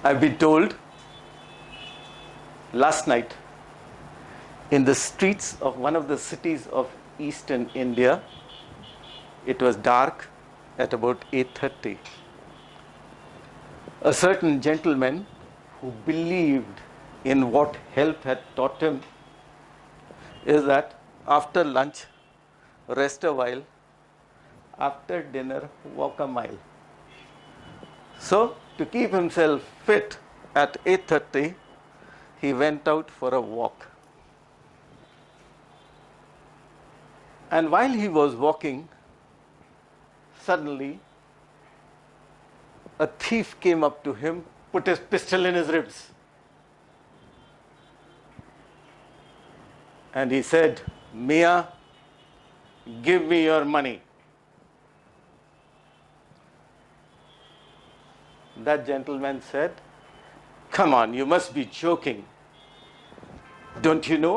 I've been told last night in the streets of one of the cities of eastern India, it was dark at about 8:30. A certain gentleman who believed in what health had taught him is that after lunch, rest a while, after dinner, walk a mile. So, to keep himself fit at 8:30, he went out for a walk. And while he was walking, suddenly a thief came up to him, put his pistol in his ribs. And he said, "Mia, give me your money." That gentleman said, "Come on, you must be joking. Don't you know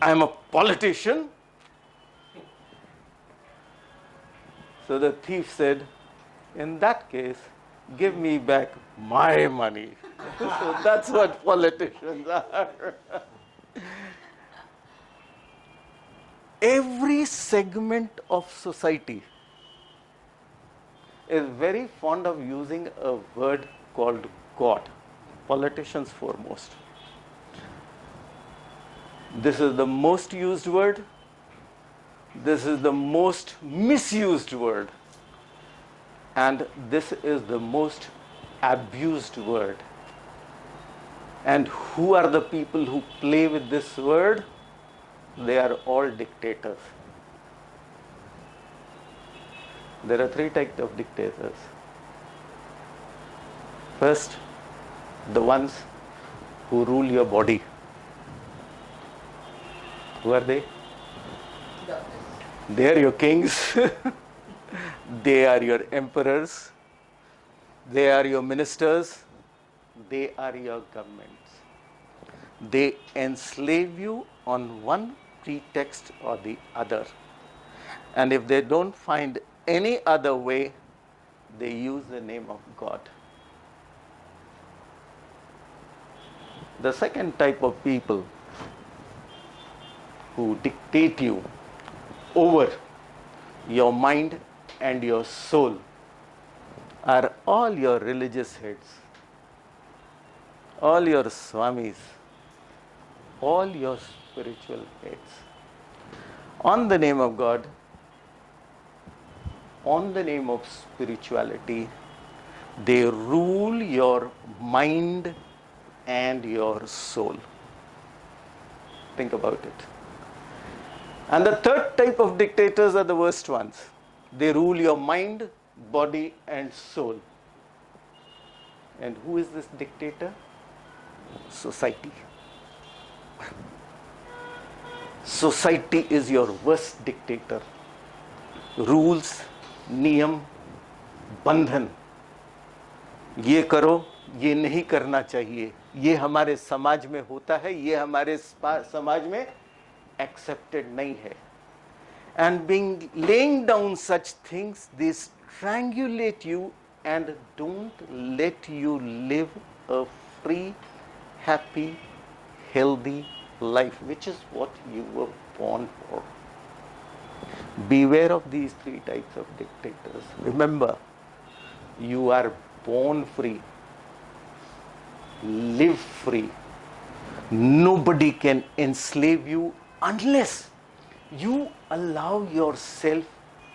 I'm a politician?" So the thief said, "In that case, give me back my money." So that's what politicians are. Every segment of society is very fond of using a word called God. Politicians foremost. This is the most used word. This is the most misused word. And this is the most abused word. And who are the people who play with this word? They are all dictators. There are three types of dictators. First, the ones who rule your body. Who are they? They are your kings. They are your emperors. They are your ministers. They are your governments. They enslave you on one pretext or the other. And if they don't find any other way, they use the name of God. The second type of people who dictate you over your mind and your soul are all your religious heads, all your swamis, all your spiritual heads. On the name of God, on the name of spirituality, they rule your mind and your soul. Think about it. And the third type of dictators are the worst ones. They rule your mind, body, and soul. And who is this dictator? Society. Society is your worst dictator. Rules, नियम, बंधन, ये करो, ये नहीं करना चाहिए, ये हमारे समाज में होता है, ये हमारे समाज में accepted नहीं है. And laying down such things, they strangulate you and don't let you live a free, happy, healthy life, which is what you were born for. Beware of these three types of dictators. Remember, you are born free. Live free. Nobody can enslave you unless you allow yourself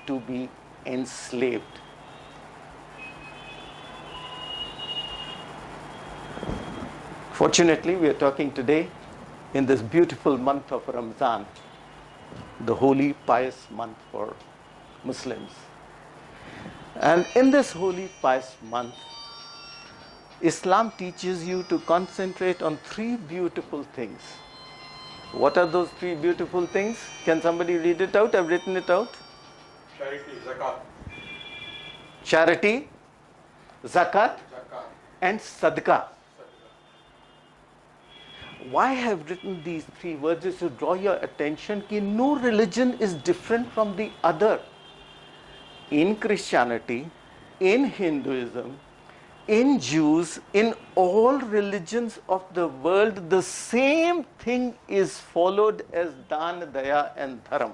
to be enslaved. Fortunately, we are talking today in this beautiful month of Ramzan, the holy, pious month for Muslims. And in this holy, pious month, Islam teaches you to concentrate on three beautiful things. What are those three beautiful things? Can somebody read it out? I've written it out. Charity, zakat. Charity, zakat, and sadaqah. Why I have written these three words is to draw your attention that no religion is different from the other. In Christianity, in Hinduism, in Jews, in all religions of the world, the same thing is followed as Dan, Daya and Dharam.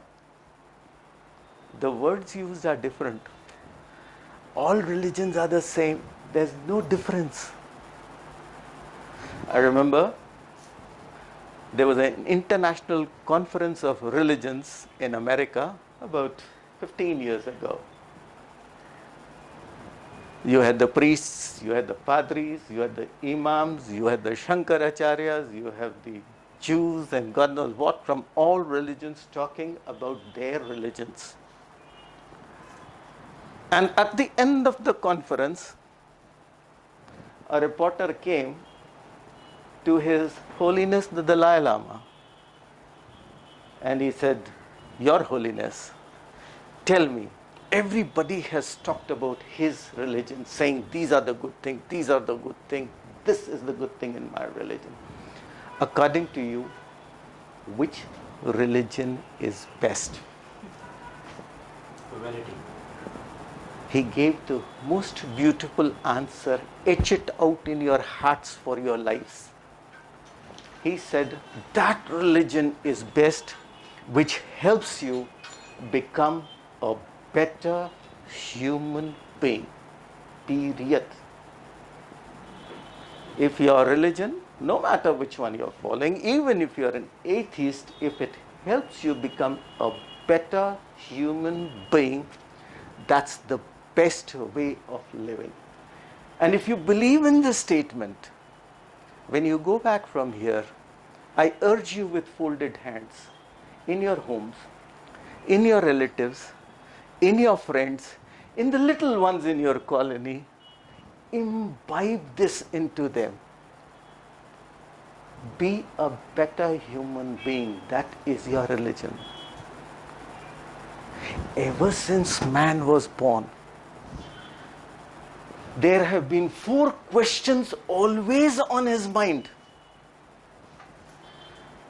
The words used are different. All religions are the same. There's no difference. I remember there was an international conference of religions in America about 15 years ago. You had the priests, you had the padris, you had the imams, you had the Shankaracharyas, you have the Jews and God knows what from all religions talking about their religions. And at the end of the conference, a reporter came to His Holiness the Dalai Lama and he said, Your Holiness, tell me, everybody has talked about his religion, saying these are the good things, these are the good things, this is the good thing in my religion. According to you, which religion is best? Humanity. He gave the most beautiful answer, etch it out in your hearts for your lives. He said, that religion is best which helps you become a better human being. Period. If your religion, no matter which one you're following, even if you're an atheist, if it helps you become a better human being, that's the best way of living. And if you believe in this statement, when you go back from here, I urge you with folded hands, in your homes, in your relatives, in your friends, in the little ones in your colony, imbibe this into them. Be a better human being. That is your religion. Ever since man was born, there have been 4 questions always on his mind.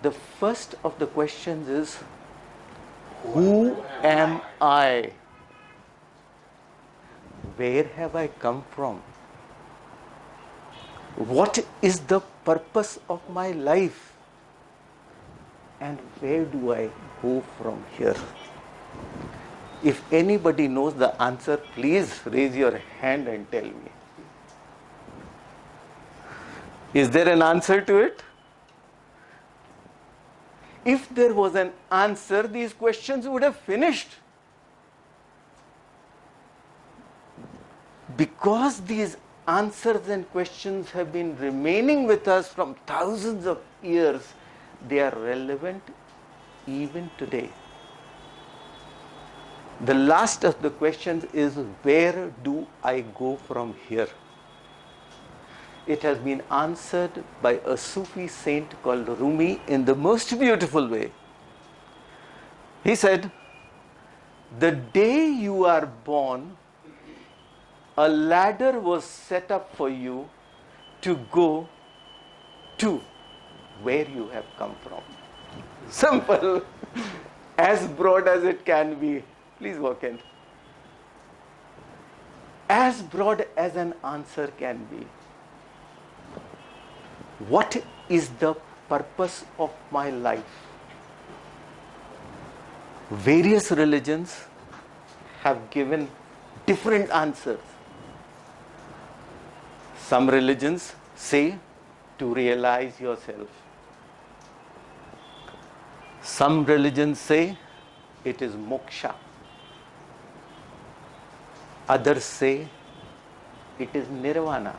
The first of the questions is, who am I? Where have I come from? What is the purpose of my life? And where do I go from here? If anybody knows the answer, please raise your hand and tell me. Is there an answer to it? If there was an answer, these questions would have finished. Because these answers and questions have been remaining with us from thousands of years, they are relevant even today. The last of the questions is, where do I go from here? It has been answered by a Sufi saint called Rumi in the most beautiful way. He said, the day you are born, a ladder was set up for you to go to where you have come from. Simple, as broad as it can be. Please walk in. As broad as an answer can be. What is the purpose of my life? Various religions have given different answers. Some religions say to realize yourself. Some religions say it is moksha. Others say it is nirvana.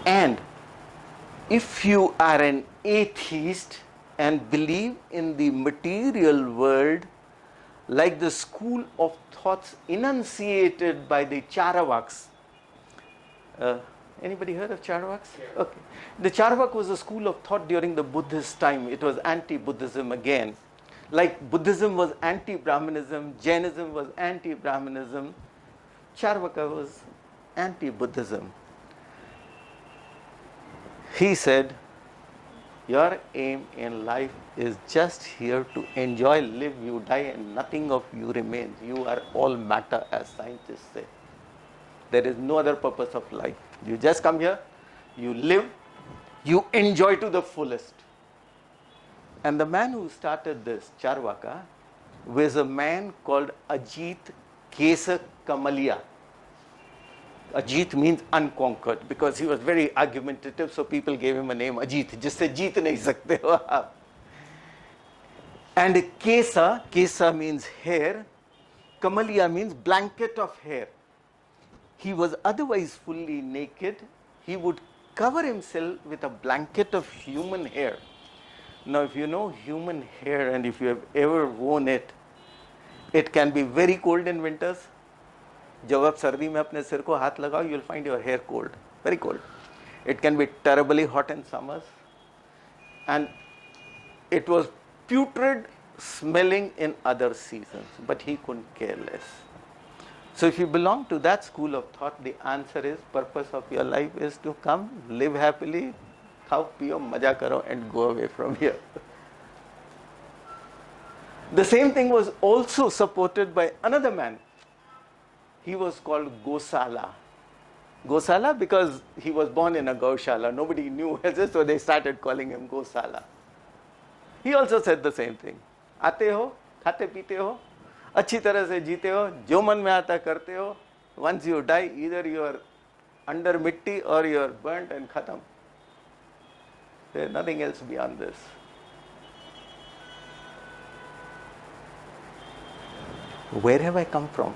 And if you are an atheist and believe in the material world, like the school of thoughts enunciated by the Charavaks. Anybody heard of Charavaks? Yeah. Okay. The Charavak was a school of thought during the Buddhist time. It was anti-Buddhism again. Like Buddhism was anti-Brahmanism, Jainism was anti-Brahmanism, Charvaka was anti-Buddhism. He said, your aim in life is just here to enjoy, live, you die, and nothing of you remains. You are all matter, as scientists say. There is no other purpose of life. You just come here, you live, you enjoy to the fullest. And the man who started this Charvaka was a man called Ajit Kesa Kamalia. Ajit means unconquered because he was very argumentative, so people gave him a name Ajit. जिससे जीत नहीं सकते हो आप. And Kesa means hair, Kamalia means blanket of hair. He was otherwise fully naked. He would cover himself with a blanket of human hair. Now, if you know human hair and if you have ever worn it, it can be very cold in winters. जब आप सर्दी में अपने सिर को हाथ लगाओ, you'll find your hair cold, very cold. It can be terribly hot in summers. And it was putrid smelling in other seasons, but he couldn't care less. So if you belong to that school of thought, the answer is, purpose of your life is to come, live happily, khao, piyo, maja karo, and go away from here. The same thing was also supported by another man. He was called Gosala. Gosala because he was born in a Gaushala. Nobody knew, so they started calling him Gosala. He also said the same thing. आते हो, खाते पीते हो, अच्छी तरह से जीते हो, जो मन में आता करते हो. Once you die, either you are under mitti or you are burnt and khatam. There is nothing else beyond this. Where have I come from?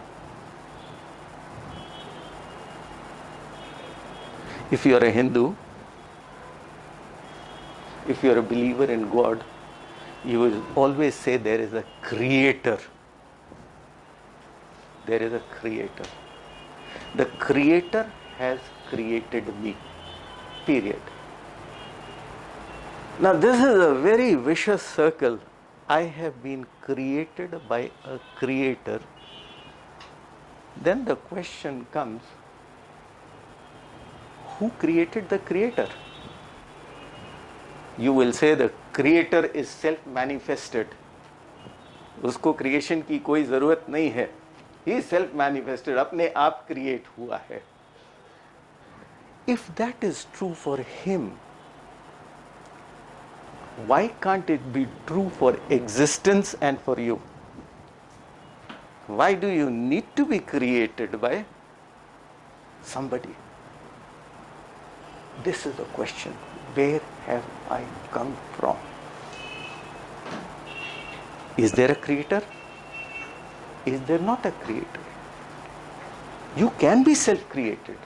If you are a Hindu, if you are a believer in God, you will always say there is a creator. There is a creator. The creator has created me. Period. Now this is a very vicious circle. I have been created by a creator. Then the question comes, who created the creator? You will say the creator is self-manifested. उसको creation की कोई ज़रूरत नहीं है. He is self-manifested. अपने आप create हुआ है. If that is true for him, why can't it be true for existence and for you? Why do you need to be created by somebody? This is the question. Where have I come from? Is there a creator? Is there not a creator? You can be self-created.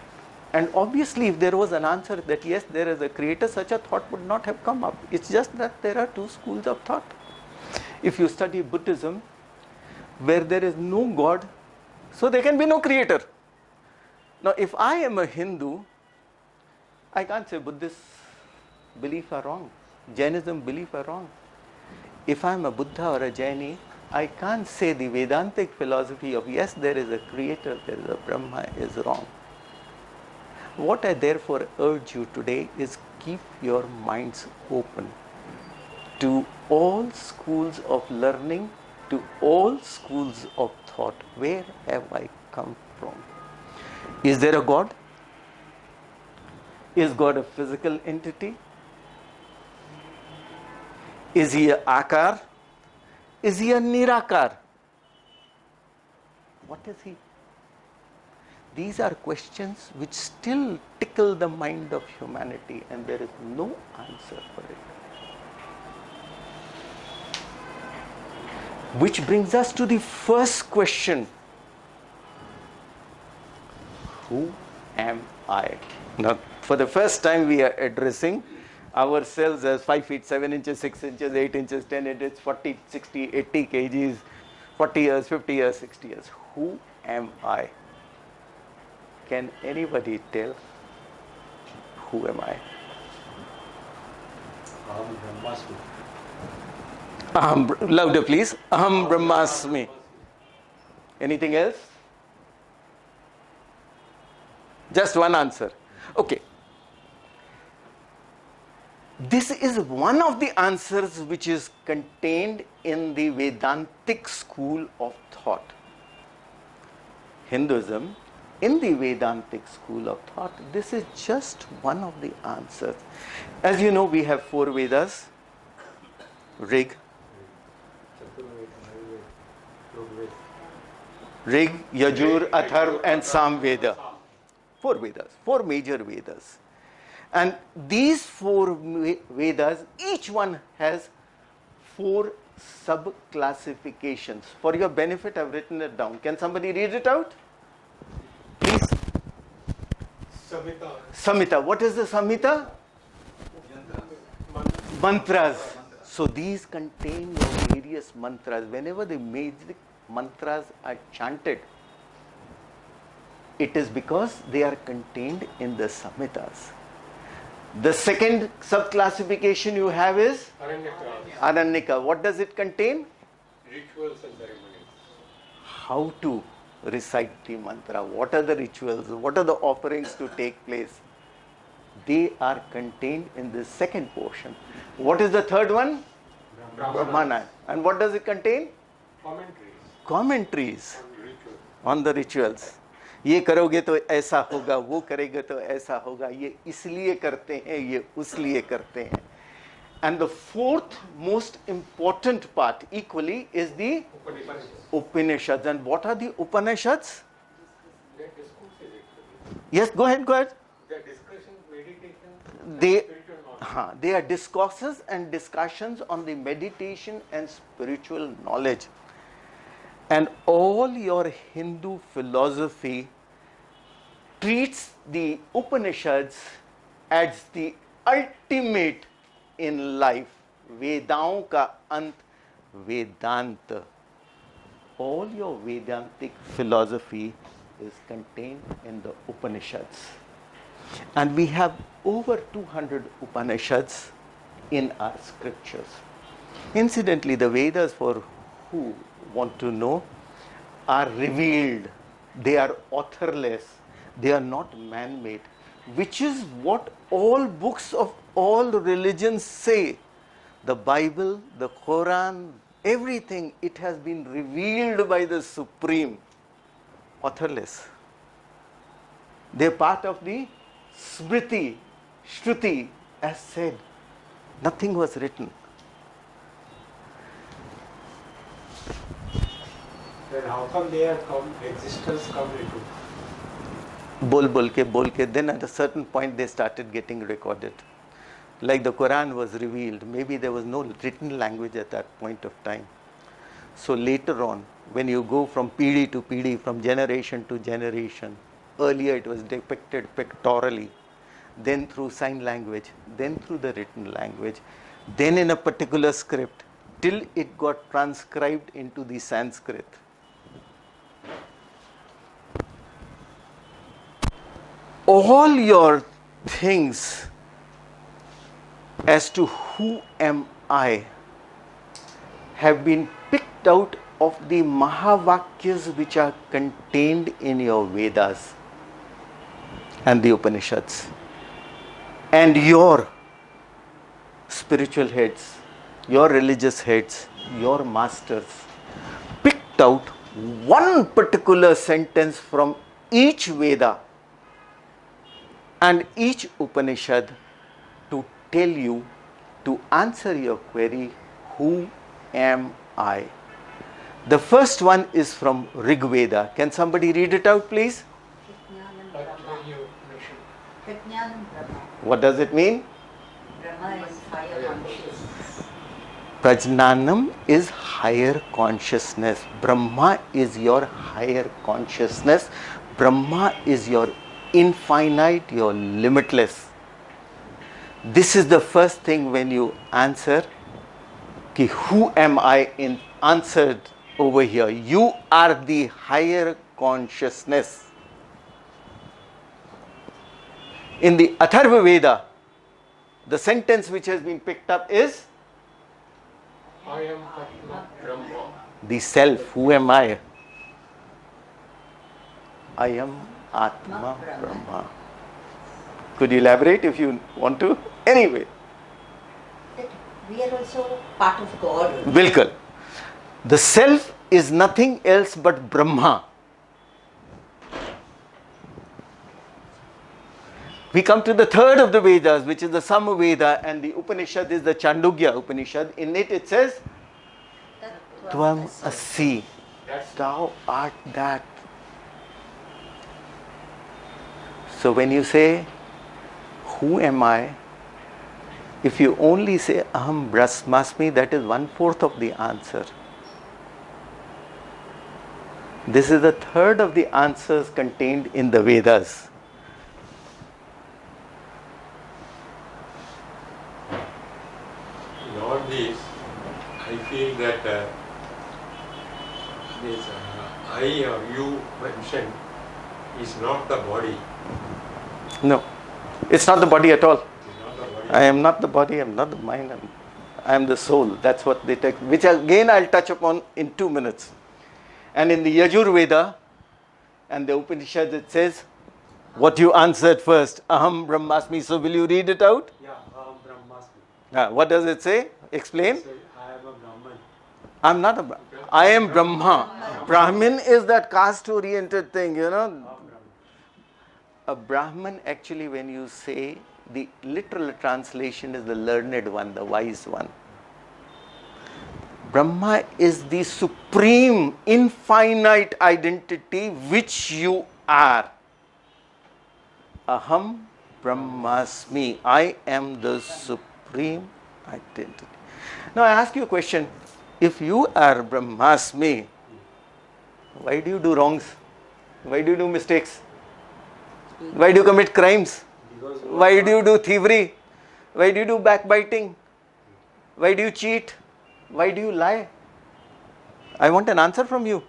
And obviously, if there was an answer that yes, there is a creator, such a thought would not have come up. It's just that there are two schools of thought. If you study Buddhism, where there is no God, so there can be no creator. Now, if I am a Hindu, I can't say Buddhist beliefs are wrong, Jainism beliefs are wrong. If I am a Buddha or a Jaini, I can't say the Vedantic philosophy of yes, there is a creator, there is a Brahma is wrong. What I therefore urge you today is keep your minds open to all schools of learning, to all schools of thought. Where have I come from? Is there a God? Is God a physical entity? Is he a akar? Is he a nirakar? What is he? These are questions which still tickle the mind of humanity, and there is no answer for it. Which brings us to the first question. Who am I? Now, for the first time we are addressing ourselves as 5 feet 7 inches, 6 inches, 8 inches, 10 inches, 40, 60, 80 kgs, 40 years, 50 years, 60 years. Who am I? Can anybody tell who am I? Aham Brahmasmi. Aham, louder please. Aham Brahmasmi. Anything else? Just one answer. Okay. This is one of the answers which is contained in the Vedantic school of thought. Hinduism in the Vedantic school of thought, this is just one of the answers. As you know, we have 4 Vedas: Rig, Yajur, Atharva and Samveda. 4 Vedas, 4 major Vedas. And these 4 Vedas, each one has 4 sub-classifications. For your benefit, I've written it down. Can somebody read it out? Please. Samhita. Samhita. What is the Samhita? Mantras. So these contain your various mantras. Whenever the major mantras are chanted, it is because they are contained in the Samhitas. The second sub-classification you have is Aranyaka. What does it contain? Rituals and ceremonies. How to recite the mantra. What are the rituals? What are the offerings to take place? They are contained in the second portion. What is the third one? Brahmana. And what does it contain? Commentaries on the rituals. ये करोगे तो ऐसा होगा, वो करेगे तो ऐसा होगा, ये इसलिए करते हैं, ये उसलिए करते हैं. And the fourth most important part equally is the Upanishads. And what are the Upanishads? Yes, go ahead. They are discussions, meditation, They are discourses and discussions on the meditation and spiritual knowledge. And all your Hindu philosophy treats the Upanishads as the ultimate in life. Vedaon ka ant Vedanta. All your Vedantic philosophy is contained in the Upanishads. And we have over 200 Upanishads in our scriptures. Incidentally, the Vedas, for who want to know, are revealed. They are authorless. They are not man-made, which is what all books of all religions say. The Bible, the Quran, everything, it has been revealed by the Supreme. Authorless. They are part of the Smriti, Shruti, as said. Nothing was written. Then how come their existence come into? Bol ke, then at a certain point they started getting recorded. Like the Quran was revealed, maybe there was no written language at that point of time. So later on, when you go from Pidi to Pidi, from generation to generation, earlier it was depicted pictorially, then through sign language, then through the written language, then in a particular script, till it got transcribed into the Sanskrit. All your things as to who am I have been picked out of the Mahavakyas which are contained in your Vedas and the Upanishads. And your spiritual heads, your religious heads, your masters picked out one particular sentence from each Veda and each Upanishad to tell you, to answer your query, who am I? The first one is from Rig Veda. Can somebody read it out, please? What does it mean? Brahma is higher consciousness. Prajnanam is higher consciousness. Brahma is your higher consciousness. Brahma is your infinite, your limitless. This is the first thing when you answer, ki who am I, in answered over here. You are the higher consciousness. In the Atharva Veda, the sentence which has been picked up is, I am Atma Brahma. the self. Who am I? I am Atma Brahma. Could you elaborate if you want to? Anyway. That we are also part of God. Bilkul. The self is nothing else but Brahma. We come to the third of the Vedas, which is the Samaveda, and the Upanishad is the Chandogya Upanishad. In it says, Tat Twam Asi. That's Thou art that. So when you say, who am I? If you only say Aham Brahmasmi, that is 1/4 of the answer. This is the third of the answers contained in the Vedas. in all these, I feel that this I or you mentioned is not the body. No, it's not the body at all. It's not the body. I am not the body, I am not the mind, I am the soul. That's what they take, which again I'll touch upon in 2 minutes. And in the Yajurveda and the Upanishad, it says what you answered first, Aham Brahmasmi. So will you read it out? Yeah, Brahmasmi. What does it say? Explain. So I am a Brahman. I'm not a Brahman. I am Brahma. Brahmin is that caste oriented thing, you know. Brahman. A Brahman, actually, when you say, the literal translation is the learned one, the wise one. Brahma is the supreme, infinite identity which you are. Aham Brahmasmi. I am the supreme identity. Now I ask you a question. If you are Brahmasmi, why do you do wrongs? Why do you do mistakes? Why do you commit crimes? Because Why do you do thievery? Why do you do backbiting? Why do you cheat? Why do you lie? I want an answer from you.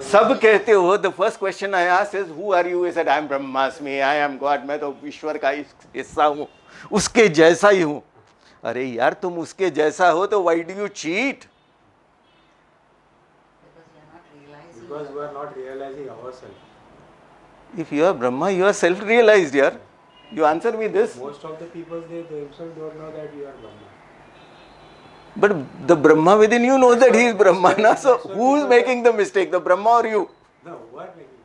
सब कहते हो, the first question I asked is, who are you? He said, I am Brahmasmi, I am God, मैं तो ईश्वर का हिस्सा हूँ, उसके जैसा ही हूँ. अरे यार तुम उसके जैसा हो तो why do you cheat? Because you are not realizing. we are not realizing ourselves. If you are Brahma, you are self-realized, yaar. You answer me this. Most of the people, they themselves don't know that we are Brahman. But the Brahma within you knows that he is Brahma. Na? So who is making the mistake, the Brahma or you? No, who are making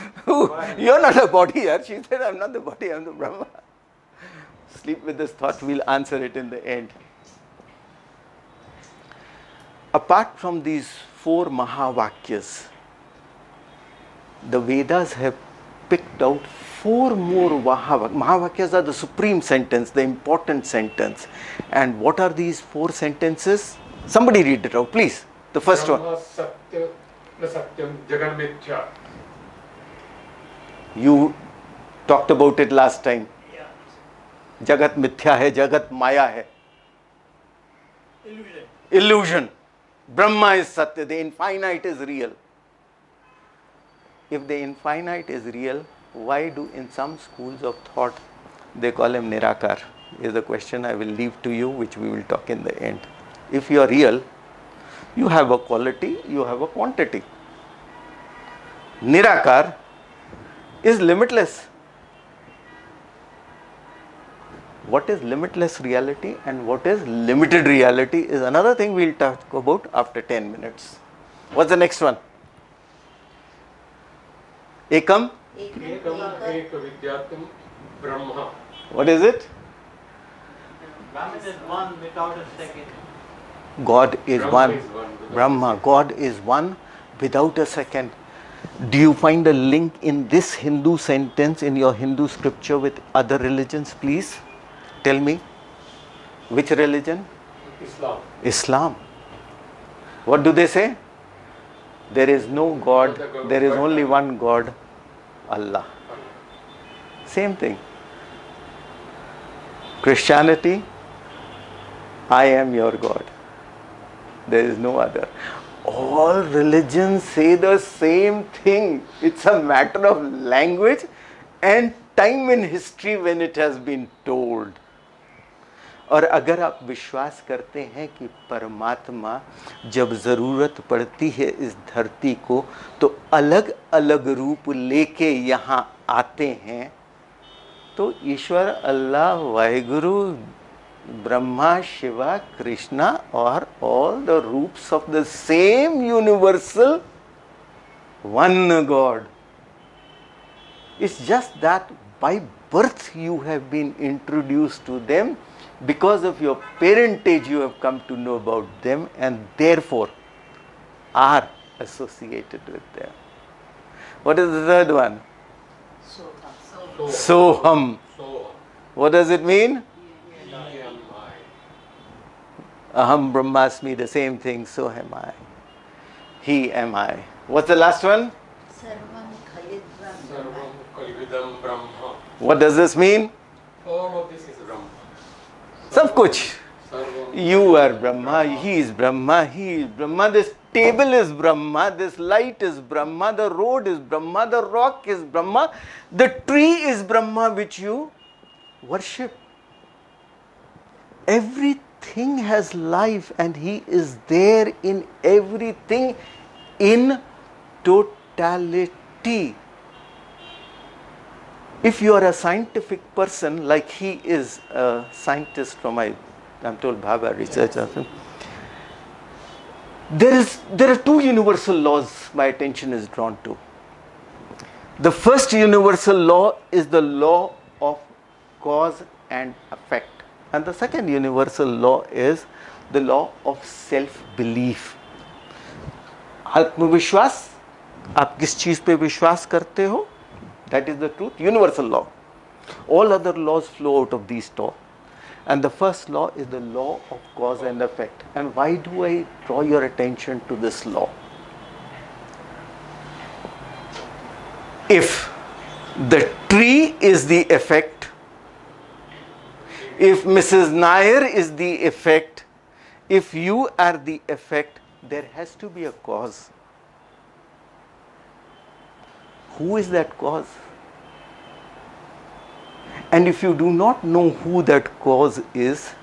this? Who? You are not a body, yaar. She said, I am not the body, I am the Brahma. Sleep with this thought, we'll answer it in the end. Apart from these 4 Mahavakyas, the Vedas have picked out 4 more Mahavakyas are the supreme sentence, the important sentence. And what are these 4 sentences? Somebody read it out, please. The first one. Brahma Satya Satyam Jagan Mithya. You talked about it last time. Jagat Mithya hai, Jagat Maya hai. Illusion. Brahma is Satya, the infinite is real. If the infinite is real, why do in some schools of thought they call him Nirakar? Is a question I will leave to you, which we will talk in the end. If you are real, you have a quality, you have a quantity. Nirakar is limitless. What is limitless reality and what is limited reality is another thing we will talk about after 10 minutes. What's the next one? Ekam? Ekam Ek Vidyatam Brahma. What is it? Brahman is one without a second. God is Brahma one. is one. Brahma, God is one without a second. Do you find a link in this Hindu sentence in your Hindu scripture with other religions, please? Tell me. Which religion? Islam. Islam. What do they say? There is no God, there is only one God, Allah. Same thing. Christianity, I am your God. There is no other. All religions say the same thing. It's a matter of language and time in history when it has been told. और अगर आप विश्वास करते हैं कि परमात्मा जब ज़रूरत पड़ती है इस धरती को तो अलग अलग रूप लेके यहाँ आते हैं, तो ईश्वर अल्लाह वाहिगुरु ब्रह्मा शिवा कृष्णा और all the रूप्स of the same universal one God. It's just that by birth you have been introduced to them. Because of your parentage you have come to know about them and therefore are associated with them. What is the third one? Soham. What does it mean? Aham Brahmasmi, the same thing, so am I. He am I. What's the last one? Sarvam Khalidvam Sarvam Kalvidam Brahma. What does this mean? All of this is Brahma. Sab kuch. Sarvam. You are Brahma, he is Brahma, he is Brahma, this table is Brahma, this light is Brahma, the road is Brahma, the rock is Brahma, the tree is Brahma which you worship. Everything has life and he is there in everything in totality. If you are a scientific person, like he is a scientist from I'm told Bhabha research, there are two universal laws my attention is drawn to. The first universal law is the law of cause and effect. And the second universal law is the law of self-belief. आत्मविश्वास, आप किस चीज पे विश्वास करते हो? That is the truth, universal law. All other laws flow out of these two. And the first law is the law of cause and effect. And why do I draw your attention to this law? If the tree is the effect, if Mrs. Nair is the effect, if you are the effect, there has to be a cause. Who is that cause? And if you do not know who that cause is,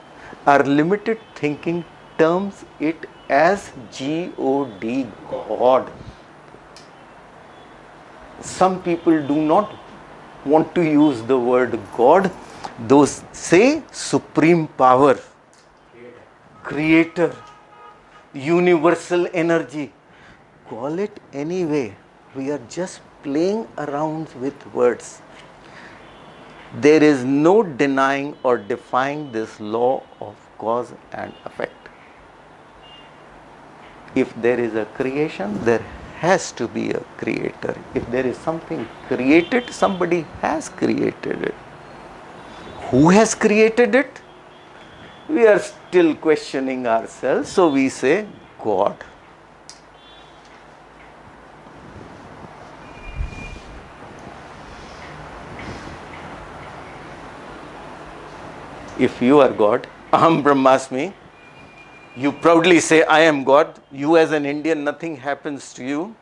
our limited thinking terms it as God, God. Some people do not want to use the word God. Those say supreme power, creator, universal energy. Call it anyway. We are just playing around with words. There is no denying or defying this law of cause and effect. If there is a creation, there has to be a creator. If there is something created, somebody has created it. Who has created it? We are still questioning ourselves, so we say God. If you are God, Aham Brahmasmi, you proudly say, I am God. You as an Indian, nothing happens to you.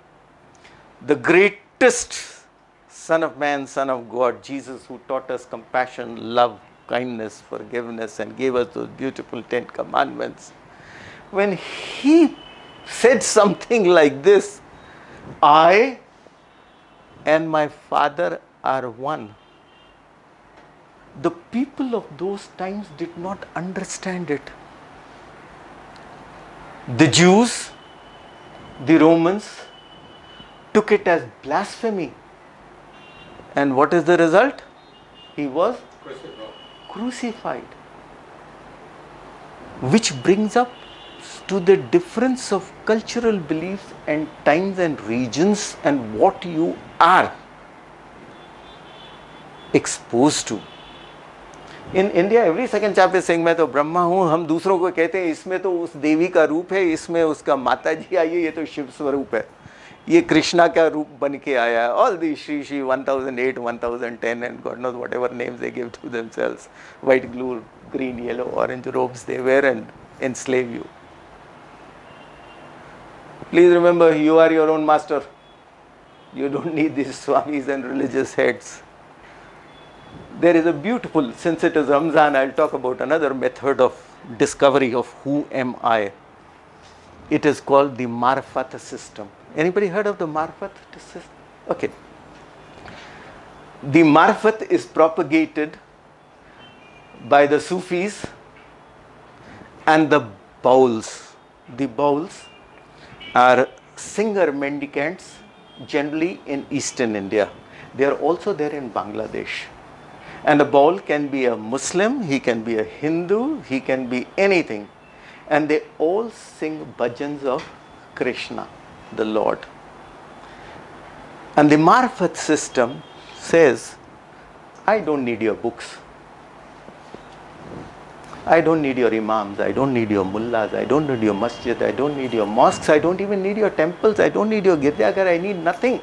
The greatest Son of Man, Son of God, Jesus, who taught us compassion, love, kindness, forgiveness, and gave us those beautiful 10 commandments. When he said something like this, I and my Father are one. The people of those times did not understand it. The Jews, the Romans, took it as blasphemy. And what is the result? He was crucified. Which brings up to the difference of cultural beliefs and times and regions and what you are exposed to. In India, every second chap is saying, मैं तो ब्रह्मा हूँ, हम दूसरों को कहते हैं इसमें तो उस देवी का रूप है, इसमें उसका माता जी आई है, ये तो शिव स्वरूप है, ये कृष्णा का रूप बन के आया है. All these Shri 1008, 1010 and God knows whatever names they give to themselves. White glue, green, yellow, orange robes they wear and enslave you. Please remember, you are your own master. You don't need these swamis and religious heads. There is a beautiful, since it is Ramzan, I'll talk about another method of discovery of who am I. It is called the Marfat system. Anybody heard of the Marfat system? Okay. The Marfat is propagated by the Sufis and the Bauls. The Bauls are singer mendicants generally in eastern India. They are also there in Bangladesh. And a baul can be a Muslim, he can be a Hindu, he can be anything. And they all sing bhajans of Krishna, the Lord. And the Marfat system says, I don't need your books. I don't need your imams, I don't need your mullahs, I don't need your masjid, I don't need your mosques, I don't even need your temples, I don't need your girjaghar, I need nothing.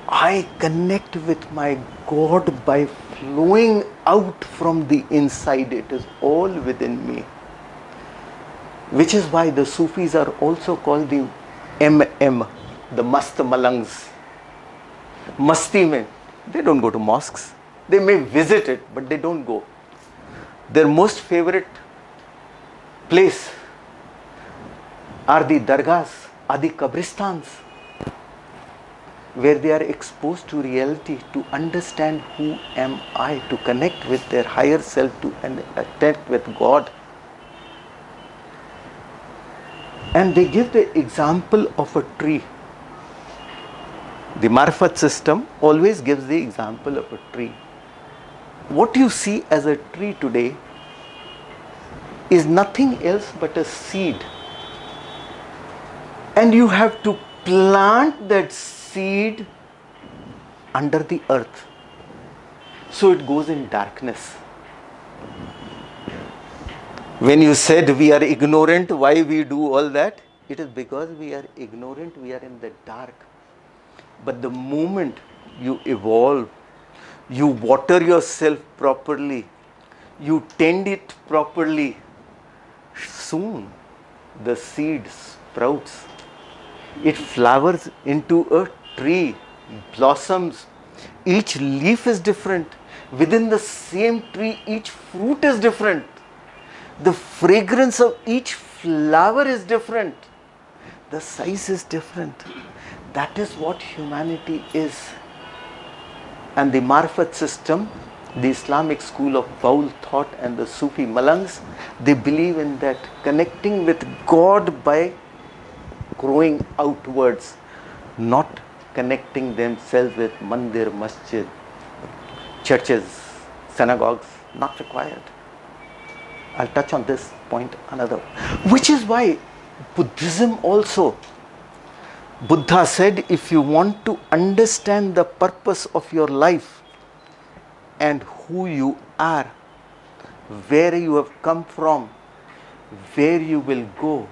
I connect with my God by flowing out from the inside. It is all within me. Which is why the Sufis are also called the MM, the Mast Malangs. Masti mein, they don't go to mosques. They may visit it, but they don't go. Their most favorite place are the dargahs, are the kabristans, where they are exposed to reality, to understand who am I, to connect with their higher self, to connect with God. And they give the example of a tree. The Marfat system always gives the example of a tree. What you see as a tree today is nothing else but a seed. And you have to plant that seed under the earth. So it goes in darkness. When you said we are ignorant, why we do all that? It is because we are ignorant, we are in the dark. But the moment you evolve, you water yourself properly, you tend it properly, soon the seed sprouts. It flowers into a tree, blossoms. Each leaf is different. Within the same tree, each fruit is different. The fragrance of each flower is different. The size is different. That is what humanity is. And the Marfat system, the Islamic school of Baul thought, and the Sufi Malangs, they believe in that, connecting with God by growing outwards, not connecting themselves with mandir, masjid, churches, synagogues, not required. I'll touch on this point another. Which is why Buddhism also, Buddha said, if you want to understand the purpose of your life and who you are, where you have come from, where you will go,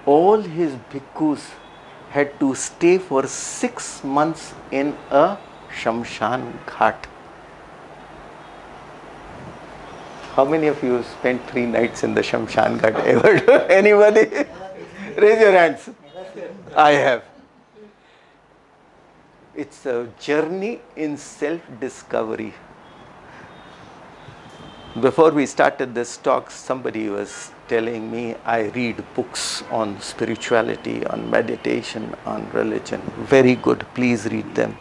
all his bhikkhus had to stay for 6 months in a Shamshan Ghat. How many of you spent 3 nights in the Shamshan Ghat ever? Anybody? Raise your hands. I have. It's a journey in self-discovery. Before we started this talk, somebody was telling me I read books on spirituality, on meditation, on religion. Very good, please read them.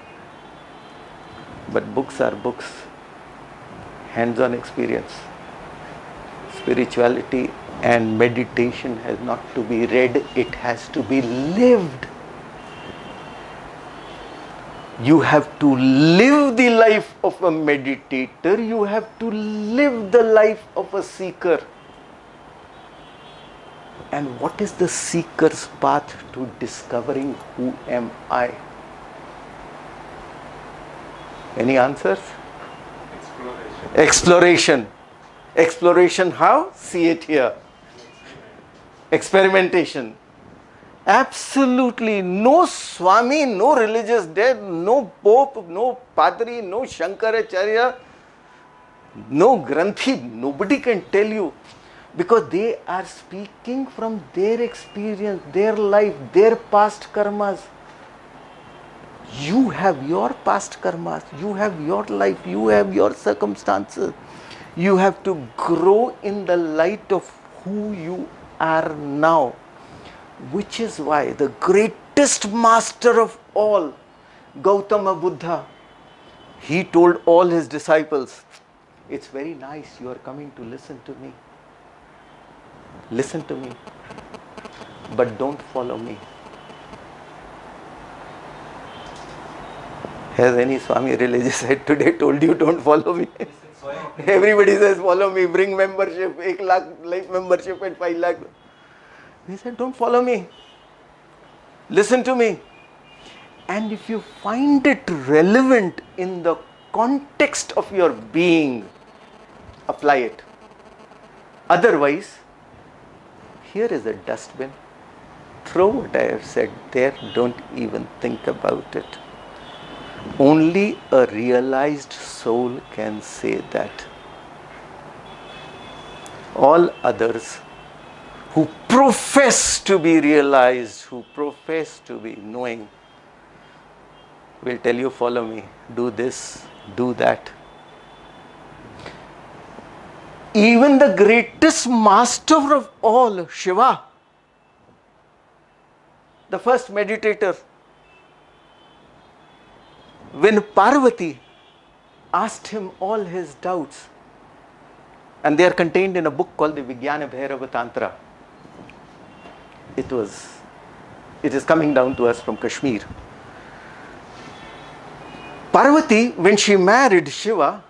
But books are books, hands-on experience. Spirituality and meditation has not to be read, it has to be lived. You have to live the life of a meditator, you have to live the life of a seeker. And what is the seeker's path to discovering who am I? Any answers? Exploration. Exploration how? See it here. Experimentation. Absolutely no Swami, no religious dead, no Pope, no Padri, no Shankaracharya, no Granthi. Nobody can tell you, because they are speaking from their experience, their life, their past karmas. You have your past karmas, you have your life, you have your circumstances. You have to grow in the light of who you are now. Which is why the greatest master of all, Gautama Buddha, he told all his disciples, it's very nice you are coming to listen to me. Listen to me, but don't follow me. Has any Swami religious head today told you don't follow me? Everybody says follow me, bring membership, 1 lakh life membership at 5 lakh. He said don't follow me. Listen to me. And if you find it relevant in the context of your being, apply it. Otherwise, here is a dustbin. Throw what I have said there. Don't even think about it. Only a realized soul can say that. All others who profess to be realized, who profess to be knowing, will tell you, follow me, do this, do that. Even the greatest master of all, Shiva, the first meditator, when Parvati asked him all his doubts, and they are contained in a book called the Vijnana Bhairava Tantra. It is coming down to us from Kashmir. Parvati, when she married Shiva,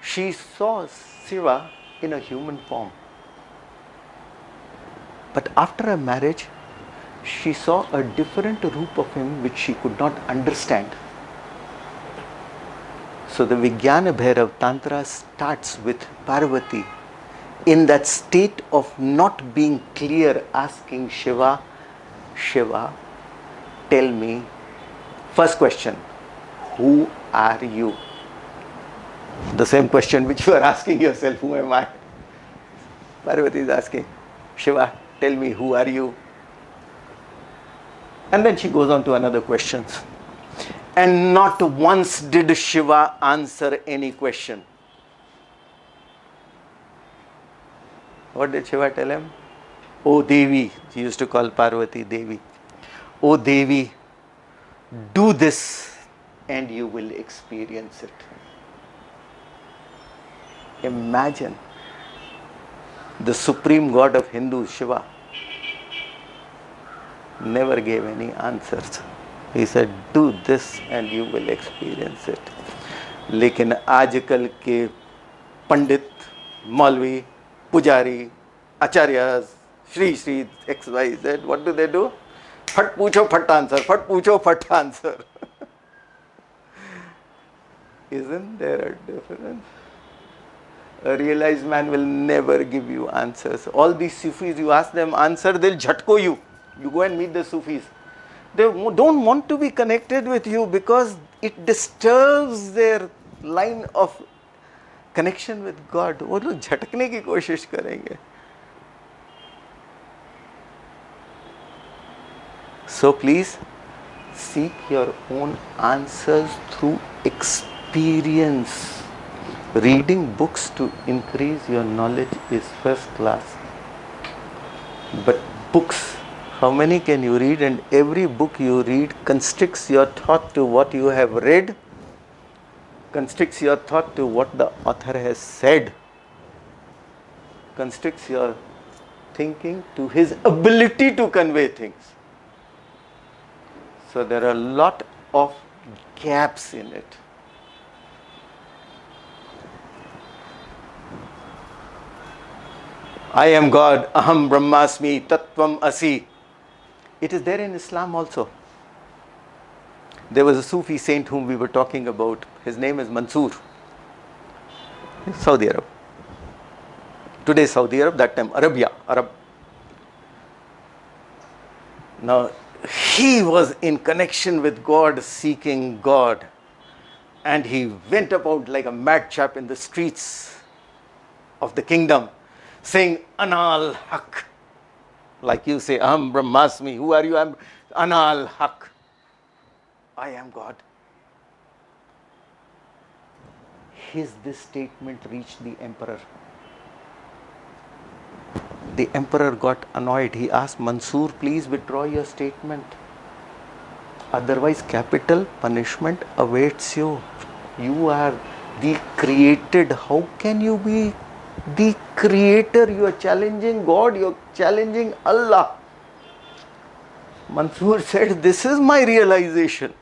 she saw Shiva in a human form. But after her marriage, she saw a different roop of him which she could not understand. So the Vijnana Bhairav Tantra starts with Parvati in that state of not being clear, asking Shiva, Shiva, tell me, first question, who are you? The same question which you are asking yourself, who am I? Parvati is asking, Shiva, tell me, who are you? And then she goes on to another question. And not once did Shiva answer any question. What did Shiva tell him? Oh Devi, he used to call Parvati Devi. Oh Devi, do this and you will experience it. Imagine the supreme god of Hindus, Shiva, never gave any answers. He said, do this and you will experience it. लेकिन आजकल के पंडित, मौलवी, पुजारी, acharyas, Shri XYZ, what do? फट पूछो फट answer, फट पूछो फट answer. Isn't there a difference? A realized man will never give you answers. All these Sufis, you ask them answer, they'll jhatko you. You go and meet the Sufis. They don't want to be connected with you because it disturbs their line of connection with God. वो लोग झटकने की कोशिश करेंगे. So please seek your own answers through experience. Reading books to increase your knowledge is first class. But books, how many can you read? And every book you read constricts your thought to what you have read, constricts your thought to what the author has said, constricts your thinking to his ability to convey things. So there are a lot of gaps in it. I am God, Aham, Brahmasmi, Tat Twam Asi. It is there in Islam also. There was a Sufi saint whom we were talking about. His name is Mansur. Saudi Arab. Today Saudi Arab, that time Arab. Now, he was in connection with God, seeking God. And he went about like a mad chap in the streets of the kingdom, saying, Anal Haq. Like you say, Aham Brahmasmi. Who are you? I'm Anal Haq. I am God. This statement reached the emperor. The emperor got annoyed. He asked Mansur, please withdraw your statement. Otherwise, capital punishment awaits you. You are the created. How can you be the creator? You are challenging God. You are challenging Allah. Mansur said, this is my realization.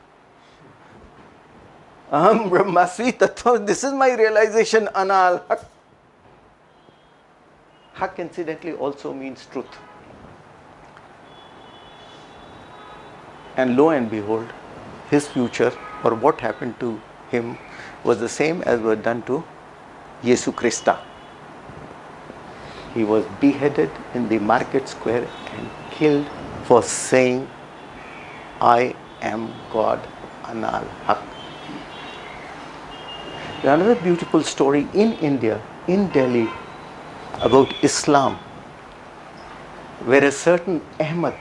Aham Brahmasmi Tat Twam. This is my realization. Anal Haq. Haq incidentally also means truth. And lo and behold, his future, or what happened to him, was the same as was done to Yesu Christa. He was beheaded in the market square and killed for saying, I am God, Anal Haq. Another beautiful story in India, in Delhi, about Islam, where a certain Ahmad,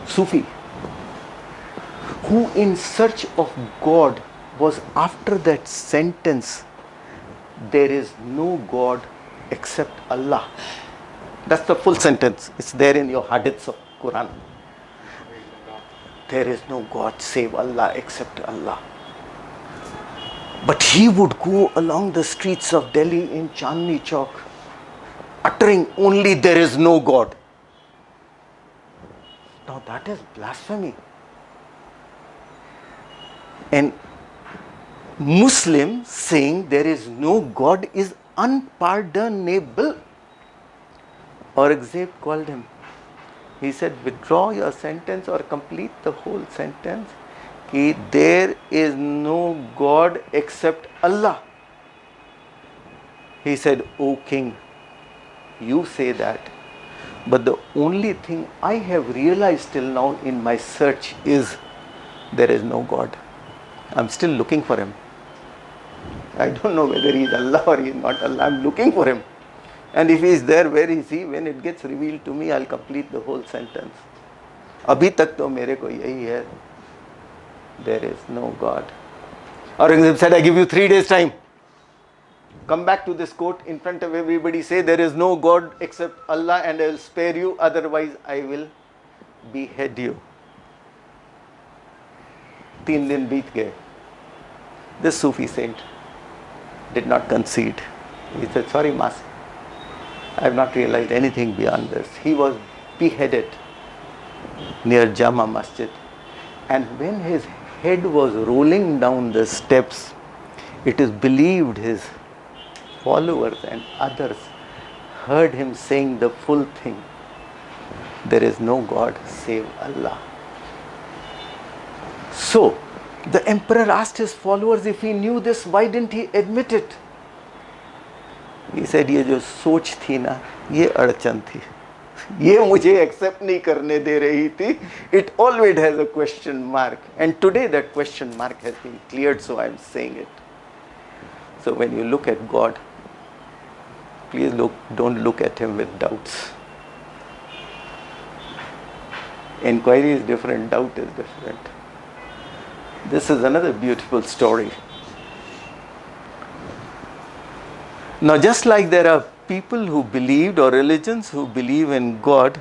Sufi, who in search of God was after that sentence, there is no God except Allah. That's the full sentence. It's there in your hadiths of Quran. There is no God save Allah except Allah. But he would go along the streets of Delhi in Chandni Chowk, uttering only there is no God. Now that is blasphemy. And Muslim saying there is no God is unpardonable. Aurangzeb called him. He said, withdraw your sentence or complete the whole sentence. Ki there is no God except Allah. He said, O king, you say that, but the only thing I have realized till now in my search is there is no God. I'm still looking for him. I don't know whether he is Allah or he is not Allah. I'm looking for him. And if he is there, where is he? When it gets revealed to me, I'll complete the whole sentence. Abhi tak to mere ko yahi hai. There is no God. Aurangzeb said, I give you 3 days time. Come back to this court in front of everybody, say there is no God except Allah and I will spare you, otherwise I will behead you. 3 din beat gaye. This Sufi saint did not concede. He said, sorry Mas, I have not realized anything beyond this. He was beheaded near Jama Masjid, and when his head was rolling down the steps, it is believed his followers and others heard him saying the full thing. There is no God save Allah. So, the emperor asked his followers if he knew this, why didn't he admit it? He said, ये जो सोच थी ना, ये अड़चन थी. ये मुझे accept नहीं करने दे रही थी. It always has a question mark. And today that question mark has been cleared, so I am saying it. So when you look at God, please don't look at him with doubts. Inquiry is different, doubt is different. This is another beautiful story. Now, just like there are people who believed, or religions who believe in God,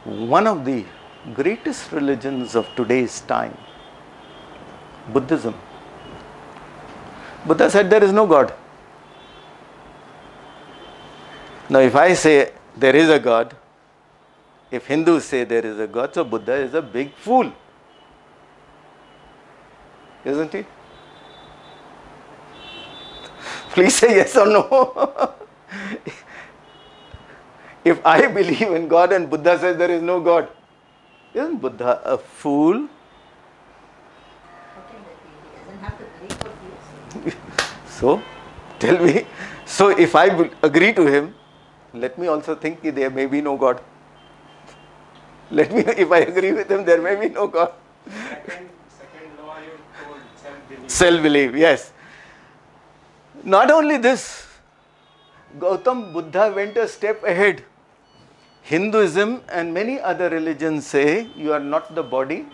one of the greatest religions of today's time, Buddhism. Buddha said there is no God. Now, if I say there is a God, if Hindus say there is a God, so Buddha is a big fool. Isn't he? Please say yes or no. If I believe in God and Buddha says there is no God, isn't Buddha a fool? He doesn't have to believe what he is. So, tell me, so if I agree to him, let me also think that there may be no God. Let me, if I agree with him, there may be no God. Second law you told, self-belief. Self-belief, yes. Not only this, Gautam Buddha went a step ahead. Hinduism and many other religions say you are not the body,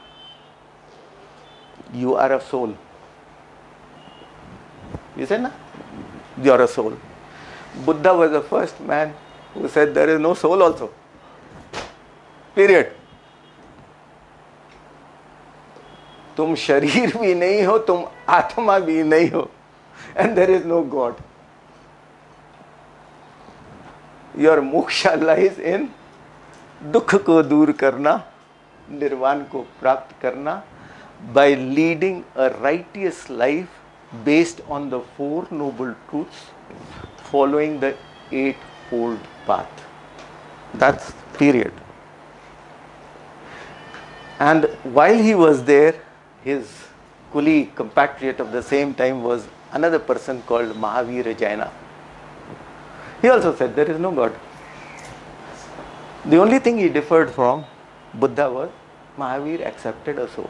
you are a soul. You said, na? You are a soul. Buddha was the first man who said there is no soul also. Period. तुम शरीर भी नहीं हो, तुम आत्मा भी नहीं हो, and there is no God. Your moksha lies in दुख को दूर करना, निर्वाण को प्राप्त करना, by leading a righteous life based on the Four Noble Truths, following the Eightfold Path. That's period. And while he was there, his colleague, compatriot of the same time was another person called Mahavir Jaina. He also said there is no God. The only thing he differed from Buddha was Mahavir accepted a soul.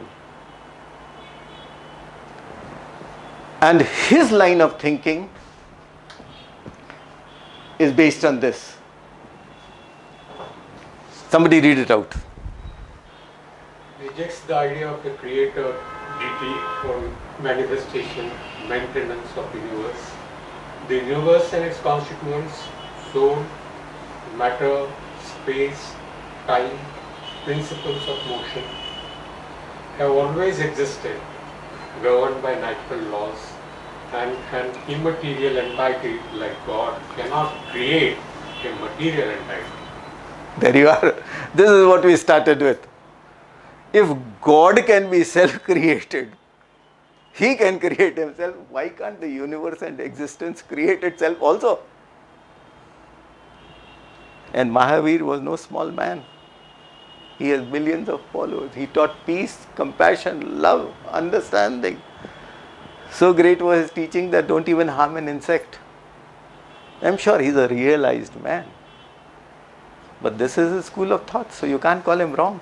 And his line of thinking is based on this. Somebody read it out. Rejects the idea of the creator, deity for manifestation, maintenance of the universe. The universe and its constituents, soul, matter, space, time, principles of motion, have always existed, governed by natural laws, and an immaterial entity like God cannot create a material entity. There you are. This is what we started with. If God can be self-created, He can create Himself, why can't the universe and existence create itself also? And Mahavir was no small man. He has millions of followers. He taught peace, compassion, love, understanding. So great was his teaching that don't even harm an insect. I'm sure he's a realized man. But this is his school of thought, so you can't call him wrong.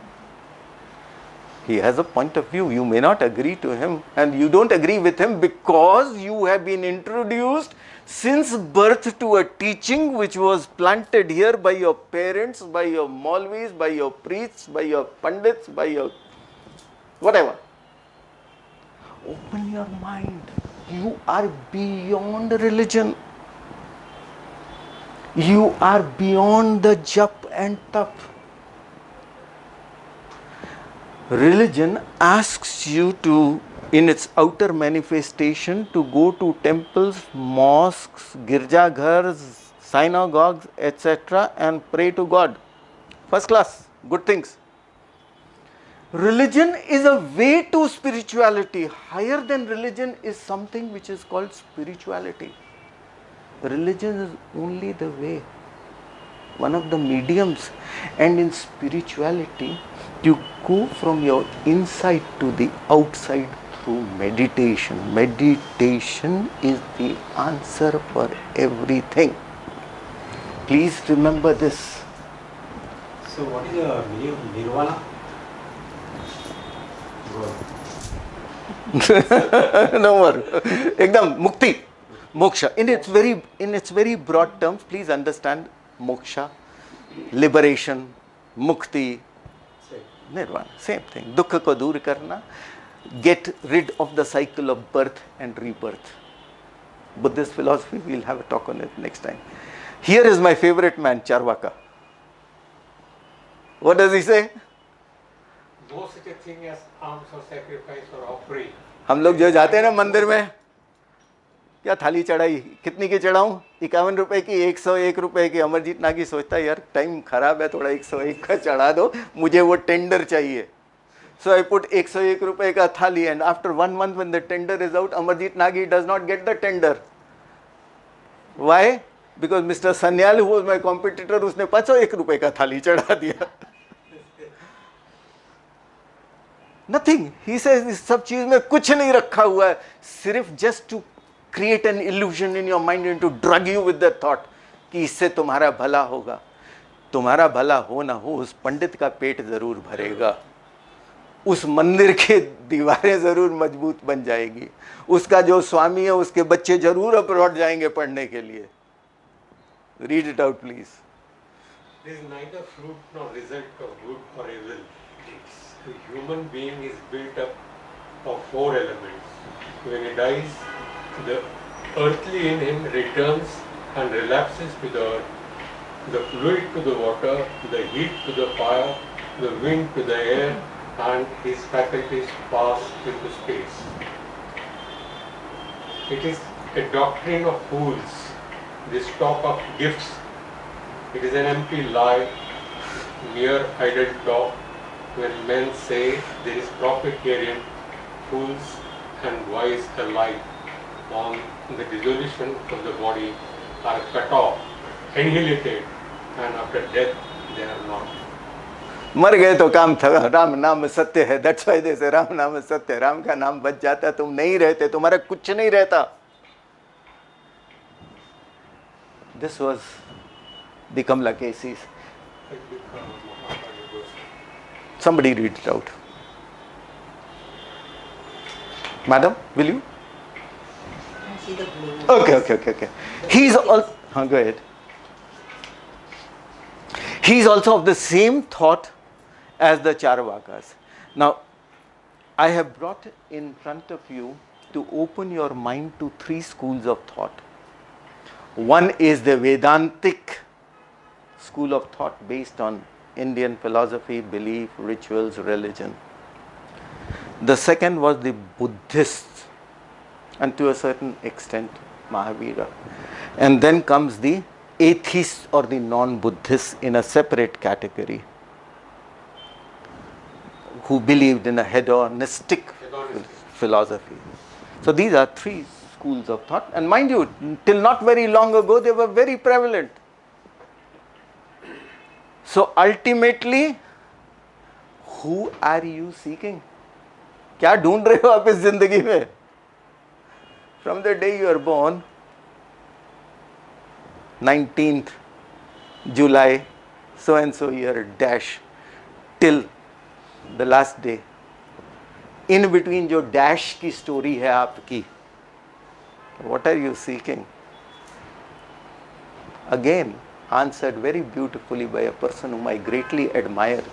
He has a point of view. You may not agree to him, and you don't agree with him because you have been introduced since birth to a teaching which was planted here by your parents, by your Maulvis, by your priests, by your Pandits, by your whatever. Open your mind. You are beyond religion. You are beyond the jap and tap. Religion asks you to, in its outer manifestation, to go to temples, mosques, girjaghars, synagogues, etc. and pray to God. First class, good things. Religion is a way to spirituality. Higher than religion is something which is called spirituality. Religion is only the way, one of the mediums. And in spirituality, you go from your inside to the outside through meditation. Meditation is the answer for everything. Please remember this. So what is the meaning of nirvana? No more. Ekdam mukti, moksha. In its very broad terms, please understand moksha, liberation, mukti, nirvana, same thing. Dukkha ko dur karna, get rid of the cycle of birth and rebirth. Buddhist philosophy, we'll have a talk on it next time. Here is my favorite man, Charvaka. What does he say? No such a thing as alms or sacrifice or offering. हम लोग जो जाते हैं ना मंदिर में, क्या थाली चढ़ाई, कितनी की चढ़ाऊं? 51 रुपए की, 101 रुपए की. अमरजीत नागी सोचता है यार टाइम खराब है, थोड़ा 101 का चढ़ा दो, मुझे वो टेंडर चाहिए. So I put 101 रुपए का थाली, and after 1 month when the tender is out, Amarjit Nagi does not get the tender. Why? Because Mr. Sanyal, who was my competitor, उसने 501 रुपए का थाली चढ़ा दिया. Nothing. He says इस सब चीज में कुछ नहीं रखा हुआ है, सिर्फ just to create an illusion in your mind and to drug you with that thought कि इससे तुम्हारा भला होगा. तुम्हारा भला हो ना हो, उस पंडित का पेट जरूर भरेगा, उस मंदिर के दीवारें जरूर मजबूत बन जाएगी, उसका जो स्वामी है उसके बच्चे जरूर अब्रॉड जाएंगे पढ़ने के लिए. Read it out, please. There is neither fruit nor result of good or evil. The human being is built up of 4 elements. When he dies, the earthly in him returns and relapses to the earth, the fluid to the water, the heat to the fire, the wind to the air, and his faculties pass into space. It is a doctrine of fools, this talk of gifts. It is an empty lie, mere idle talk. When men say there is profit herein, fools and wise alike on the dissolution of the body are cut off, annihilated, and after death they are not. मर गए तो काम था, राम नाम सत्य है, that's why they से राम नाम सत्य है। राम का नाम बच जाता, तुम नहीं रहते, तुम्हारा कुछ नहीं रहता। This was the Kamala cases. Somebody read it out. Madam, will you? I see the blue. Okay. He's all. Go ahead. He's also of the same thought as the Charvakas. Now, I have brought in front of you to open your mind to three schools of thought. One is the Vedantic school of thought based on Indian philosophy, belief, rituals, religion. The second was the Buddhists, and to a certain extent Mahavira. And then comes the atheists or the non-Buddhists in a separate category, who believed in a hedonistic philosophy. So these are three schools of thought, and mind you, till not very long ago they were very prevalent. So ultimately, who are you seeking? क्या ढूंढ रहे हो आप इस जिंदगी में? From the day you are born, 19th July, so and so year dash, till the last day. In between जो dash की story है आपकी, what are you seeking? Again, answered very beautifully by a person whom I greatly admire.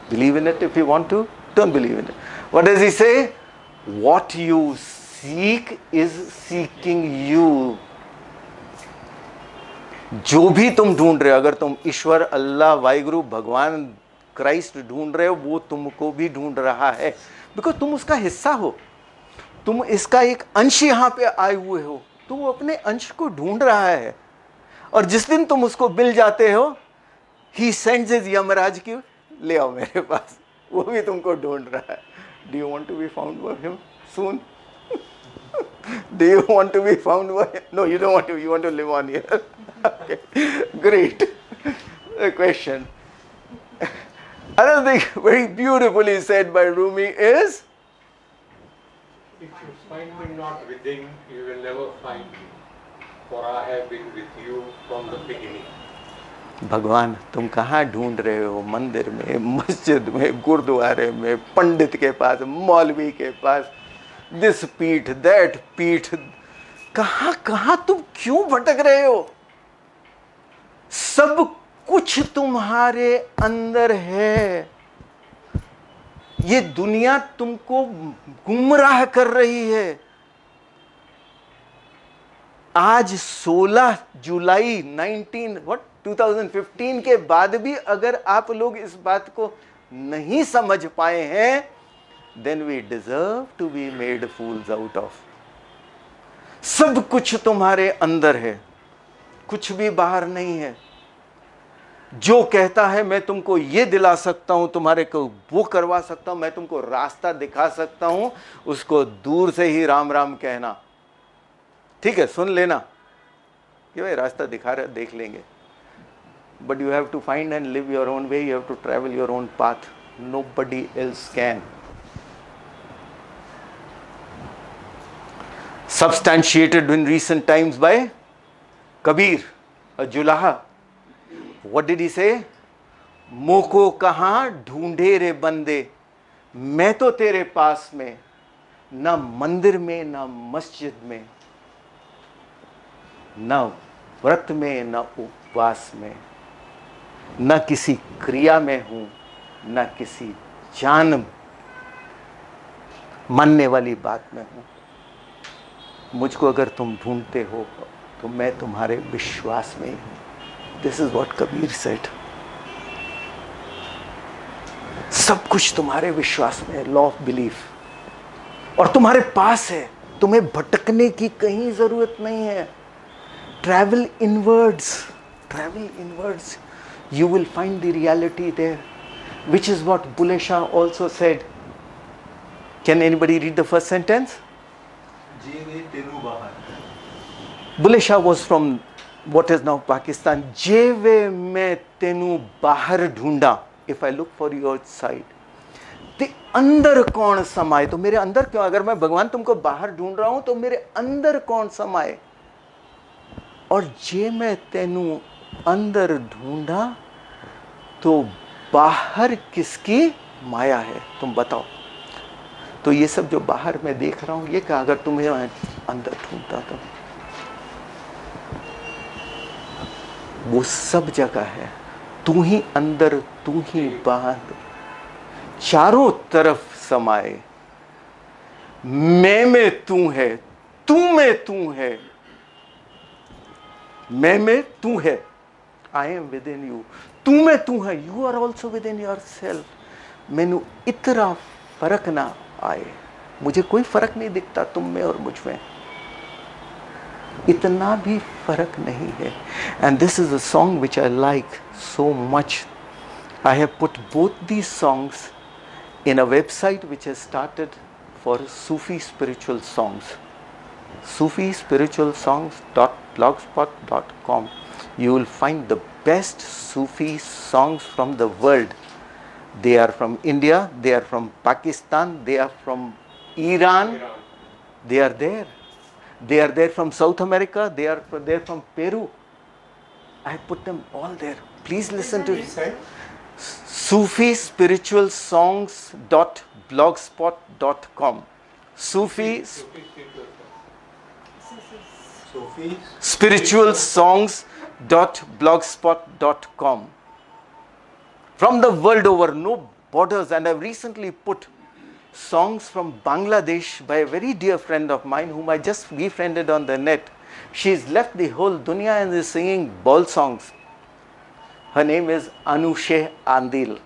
Believe in it if you want to, don't believe in it. What does he say? What you seek is seeking you. जो भी तुम ढूंढ रहे हो, अगर तुम ईश्वर, अल्लाह, वाहिगुरु, भगवान, Christ ढूंढ रहे हो, वो तुमको भी ढूंढ रहा है, बिकॉज तुम उसका हिस्सा हो, तुम इसका एक अंश यहाँ पे आए हुए हो, तो वो अपने अंश को ढूंढ रहा है। और जिस दिन तुम उसको मिल जाते हो, ही सेंड्स हिज यमराज की, ले आओ मेरे पास, वो भी तुमको ढूंढ रहा है। Do you want to be found by him soon? Do you want to be found by him? No, you don't want to. You want to live on here. Okay, great. The question. Another thing very beautifully said by Rumi is, If you find me not within, you will never find me, for I have been with you from the beginning. भगवान तुम कहाँ ढूंढ रहे हो? मंदिर में, मस्जिद में, गुरुद्वारे में, पंडित के पास, मौलवी के पास, दिस पीठ, दैट पीठ, कहाँ कहाँ तुम क्यों भटक रहे हो? सब कुछ तुम्हारे अंदर है। ये दुनिया तुमको गुमराह कर रही है। आज 16 जुलाई 2015 के बाद भी अगर आप लोग इस बात को नहीं समझ पाए हैं, then we deserve to be made fools out of. सब कुछ तुम्हारे अंदर है, कुछ भी बाहर नहीं है। जो कहता है मैं तुमको ये दिला सकता हूं, तुम्हारे को वो करवा सकता हूं, मैं तुमको रास्ता दिखा सकता हूं, उसको दूर से ही राम राम कहना। ठीक है, सुन लेना कि भाई रास्ता दिखा रहे, देख लेंगे, but you have to find and live your own way, you have to travel your own path, nobody else can. Substantiated in recent times by Kabir, a Julaha. What did he say? मोको कहाँ ढूंढे रे बंदे, मैं तो तेरे पास में, ना मंदिर में, ना मस्जिद में, ना व्रत में, ना उपवास में, ना किसी क्रिया में हूं, ना किसी जान मानने वाली बात में हूं। मुझको अगर तुम ढूंढते हो तो मैं तुम्हारे विश्वास में ही हूं। This is what Kabir said. सब कुछ तुम्हारे विश्वास में है, लॉ ऑफ बिलीफ, और तुम्हारे पास है, तुम्हें भटकने की कहीं जरूरत नहीं है। Travel inwards, travel inwards, you will find the reality there, which is what Bulle Shah also said. Can anybody read the first sentence? Jeeve tenu bahar. Bulle Shah was from what is now Pakistan. Jeve मैं तेनू बाहर ढूंढा. If I look for you outside. ते अंदर कौन समाए? तो मेरे अंदर क्यों? अगर मैं भगवान तुमको बाहर ढूंढ रहा हूं तो मेरे अंदर कौन समाए? और जे मैं तेनू अंदर ढूंढा तो बाहर किसकी माया है? तुम बताओ. तो ये सब जो बाहर मैं देख रहा हूं, ये क्या? अगर तुम्हें अंदर ढूंढता तो वो सब जगह है. तू ही अंदर, तू ही बाहर, चारों तरफ समाए. मैं में तू है, तू में तू है. मैं में तू है. I am within you. तू में तू है. You are also within yourself. मैनू इतना फर्क ना आए. मुझे कोई फर्क नहीं दिखता तुम में और मुझ में. इतना भी फर्क नहीं है. And this is a song which I like so much. I have put both these songs in a website which has started for Sufi spiritual songs. Sufi spiritual songs.blogspot.com. You will find the best Sufi songs from the world. They are from India, they are from Pakistan, they are from Iran. They are there. They are there from South America, they are there from Peru. I put them all there. Please listen to it. Sufi spiritual songs.blogspot.com. Sufi spiritual songs.blogspot.com. From the world over, no borders. And I've recently put songs from Bangladesh by a very dear friend of mine whom I just befriended on the net. She's left the whole dunya and is singing ball songs. Her name is Anushe Andil.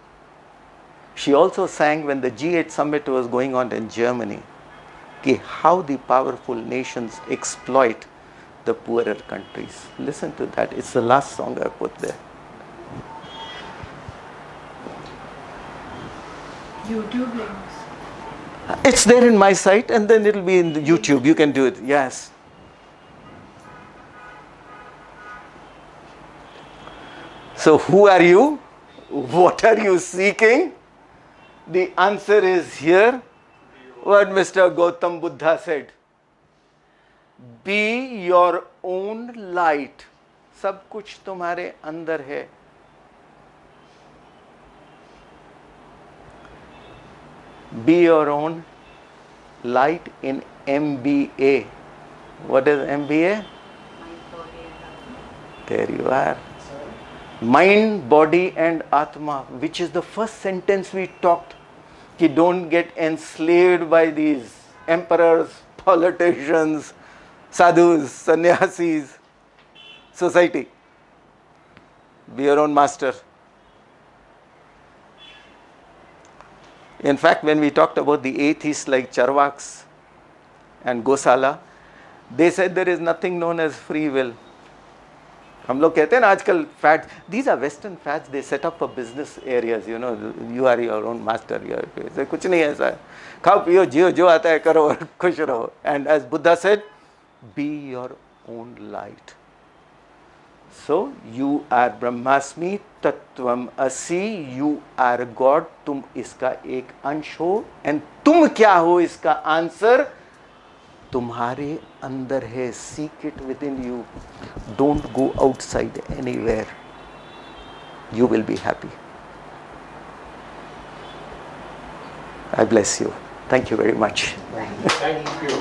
She also sang when the G8 summit was going on in Germany, कि how the powerful nations exploit the poorer countries. Listen to that. It's the last song I put there. YouTube links. It's there in my site and then it'll be in the YouTube. You can do it. Yes. So who are you? What are you seeking? The answer is here. What Mr. Gautam Buddha said. Be your own light. सब कुछ तुम्हारे अंदर है. Be your own light in MBA. What is MBA? There you are. Mind, body and Atma, which is the first sentence we talked, कि don't get enslaved by these emperors, politicians, sadhus, sannyasis, society. Be your own master. In fact, when we talked about the atheists like Charvaks and Gosala, they said there is nothing known as free will. हम लोग कहते हैं ना आजकल fats, these are western fads, they set up for business areas, you know, you are your own master, कुछ नहीं है ऐसा. खाओ पियो जियो, जो आता है करो और खुश रहो. And as Buddha said, be your own light. So you are Brahmasmi, Tat Twam Asi, you are God. तुम इसका एक अंश हो. And तुम क्या हो इसका आंसर तुम्हारे अंदर है. Seek it within you. Don't go outside anywhere. You will be happy. I bless you. Thank you very much. Thank you.